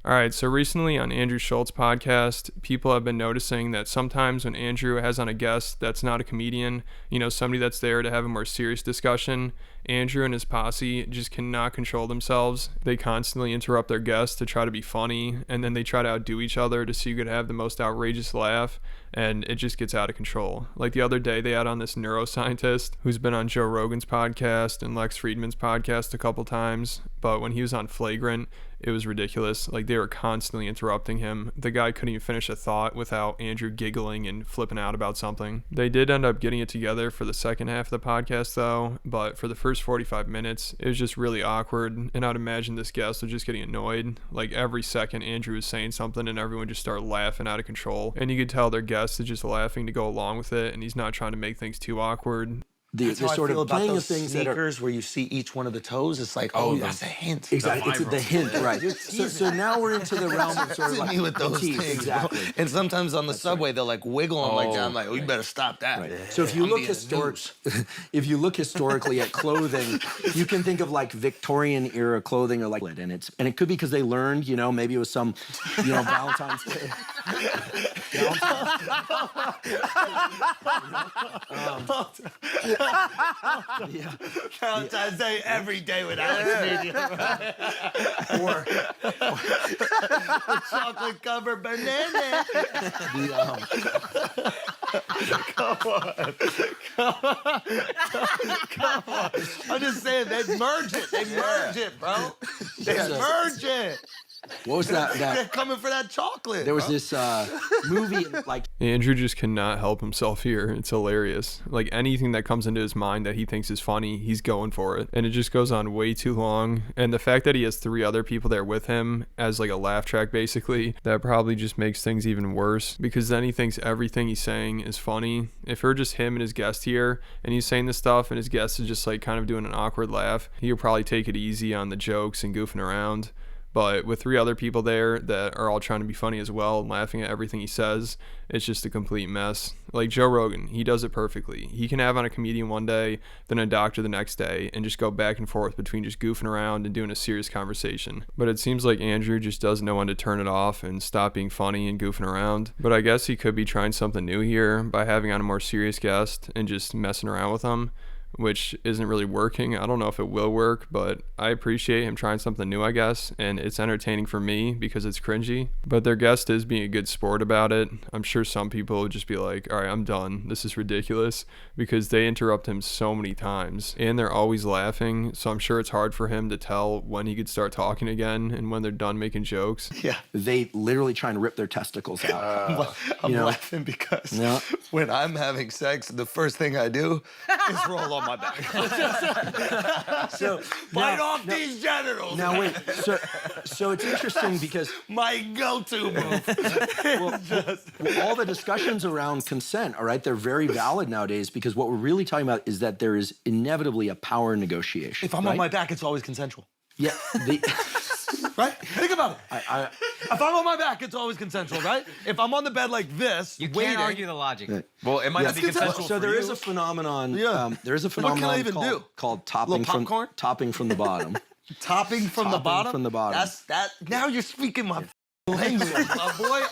All right, so recently on Andrew Schulz podcast, people have been noticing that sometimes when Andrew has on a guest that's not a comedian, somebody that's there to have a more serious discussion, Andrew and his posse just cannot control themselves. They constantly interrupt their guests to try to be funny, and then they try to outdo each other to see who could have the most outrageous laugh, and it just gets out of control. Like the other day, they had on this neuroscientist who's been on Joe Rogan's podcast and Lex Friedman's podcast a couple times, but when he was on Flagrant, it was ridiculous. Like, they were constantly interrupting him. The guy couldn't even finish a thought without Andrew giggling and flipping out about something. They did end up getting it together for the second half of the podcast, though, but for the first 45 minutes, it was just really awkward, and I'd imagine this guest was just getting annoyed. Like, every second, Andrew was saying something, and everyone just started laughing out of control. And you could tell their guest is just laughing to go along with it, and he's not trying to make things too awkward. The sort of playing of things sneakers where you see each one of the toes, it's like, oh, that's a hint. Exactly, it's the hint, right. So now we're into the realm of sort of like with those things, exactly. Bro. And sometimes on the subway, they'll like wiggle them like that. I'm like, oh, you better stop that. Right. So if you look historically at clothing, you can think of like Victorian era clothing or like, and it could be because they learned, maybe it was some, Valentine's Day. Valentine's Day every day with Alex Media. Or a chocolate covered banana. Come on. I'm just saying, they merge it. They merge it, bro. They merge it. What was that? They're coming for that chocolate. There was this movie, like... Andrew just cannot help himself here. It's hilarious. Like, anything that comes into his mind that he thinks is funny, he's going for it. And it just goes on way too long. And the fact that he has 3 other people there with him as like a laugh track, basically, that probably just makes things even worse, because then he thinks everything he's saying is funny. If it were just him and his guest here, and he's saying this stuff, and his guest is just like kind of doing an awkward laugh, he would probably take it easy on the jokes and goofing around. But with 3 other people there that are all trying to be funny as well and laughing at everything he says, it's just a complete mess. Like Joe Rogan, he does it perfectly. He can have on a comedian one day, then a doctor the next day, and just go back and forth between just goofing around and doing a serious conversation. But it seems like Andrew just doesn't know when to turn it off and stop being funny and goofing around. But I guess he could be trying something new here by having on a more serious guest and just messing around with them, which isn't really working. I don't know if it will work, but I appreciate him trying something new, I guess, and it's entertaining for me because it's cringy. But their guest is being a good sport about it. I'm sure some people would just be like, all right, I'm done. This is ridiculous, because they interrupt him so many times, and they're always laughing, so I'm sure it's hard for him to tell when he could start talking again and when they're done making jokes. Yeah, they literally try and rip their testicles out. I'm laughing because when I'm having sex, the first thing I do is roll on my back. So bite off these genitals. Now wait, so it's interesting because my go-to move. All the discussions around consent, all right, they're very valid nowadays, because what we're really talking about is that there is inevitably a power negotiation. If I'm on my back, it's always consensual. Yeah. Right? Think about it. If I'm on my back, it's always consensual, right? If I'm on the bed like this, you can't argue the logic. Well, it might not be consensual. So there is a phenomenon. There is a phenomenon what can I even do? Called topping from the bottom. Topping from the bottom? From the bottom. That's that. Now you're speaking my language, my boy.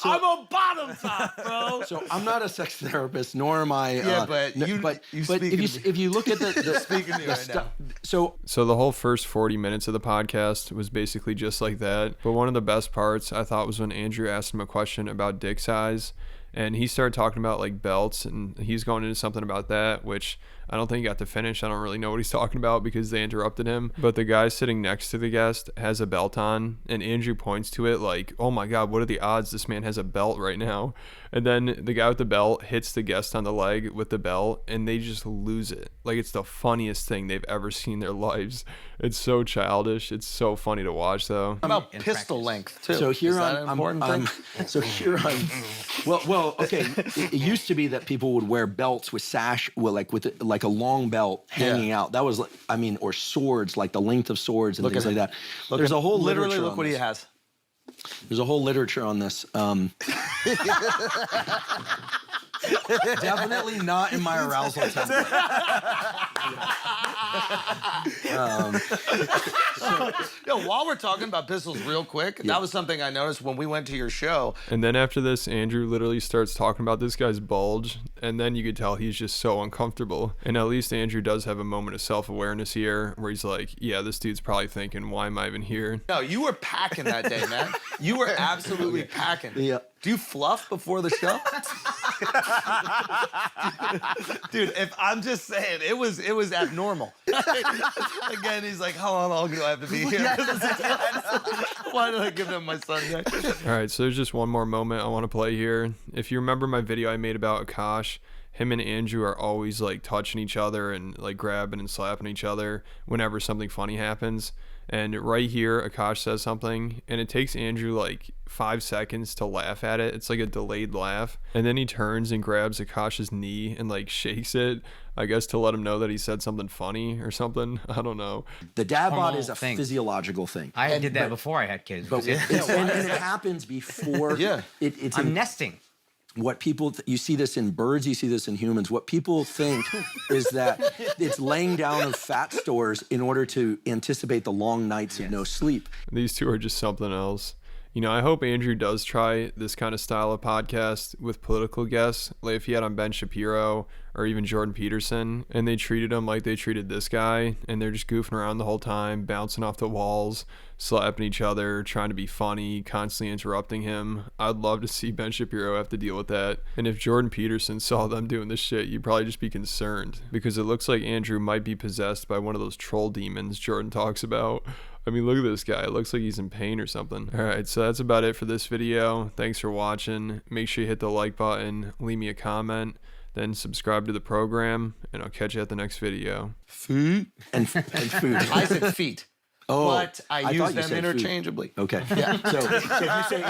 I'm on bottom top, bro. So I'm not a sex therapist, nor am I. But if you look at the speaking to me right now. So the whole first 40 minutes of the podcast was basically just like that. But one of the best parts I thought was when Andrew asked him a question about dick size, and he started talking about like belts, and he's going into something about that, which I don't think he got to finish. I don't really know what he's talking about because they interrupted him. But the guy sitting next to the guest has a belt on, and Andrew points to it like, oh my God, what are the odds this man has a belt right now? And then the guy with the belt hits the guest on the leg with the belt, and they just lose it. Like, it's the funniest thing they've ever seen in their lives. It's so childish. It's so funny to watch, though. How about pistol length, too? So here okay. It used to be that people would wear belts with sash, like a long belt hanging out. That was, or swords, like the length of swords and things like that. There's a whole literature. Look what he has. There's a whole literature on this. Definitely not in my arousal template. While we're talking about pistols real quick, that was something I noticed when we went to your show. And then after this, Andrew literally starts talking about this guy's bulge, and then you could tell he's just so uncomfortable. And at least Andrew does have a moment of self-awareness here, where he's like, yeah, this dude's probably thinking, why am I even here? No, you were packing that day, man. You were absolutely packing. Yeah. Do you fluff before the show? Dude, if I'm just saying, it was abnormal. Again, he's like, how long do I have to be here? Why did I give him my Sunday? All right, so there's just one more moment I want to play here. If you remember my video I made about Akash, him and Andrew are always like touching each other and like grabbing and slapping each other whenever something funny happens. And right here, Akash says something, and it takes Andrew like 5 seconds to laugh at it. It's like a delayed laugh. And then he turns and grabs Akash's knee and like shakes it, I guess to let him know that he said something funny or something. I don't know. The dad bod is a thing. physiological thing. I did that before I had kids. But and it happens before. It's I'm nesting. What people, you see this in birds, you see this in humans. What people think is that it's laying down of fat stores in order to anticipate the long nights of no sleep. These two are just something else. You know, I hope Andrew does try this kind of style of podcast with political guests, like if he had on Ben Shapiro or even Jordan Peterson, and they treated him like they treated this guy, and they're just goofing around the whole time, bouncing off the walls, slapping each other, trying to be funny, constantly interrupting him. I'd love to see Ben Shapiro have to deal with that. And if Jordan Peterson saw them doing this shit, you'd probably just be concerned, because it looks like Andrew might be possessed by one of those troll demons Jordan talks about. I mean, look at this guy. It looks like he's in pain or something. All right, so that's about it for this video. Thanks for watching. Make sure you hit the like button, leave me a comment, then subscribe to the program, and I'll catch you at the next video. Food and food. I said feet. Oh, but I use thought you them said food. interchangeably. Okay. Yeah. So if you say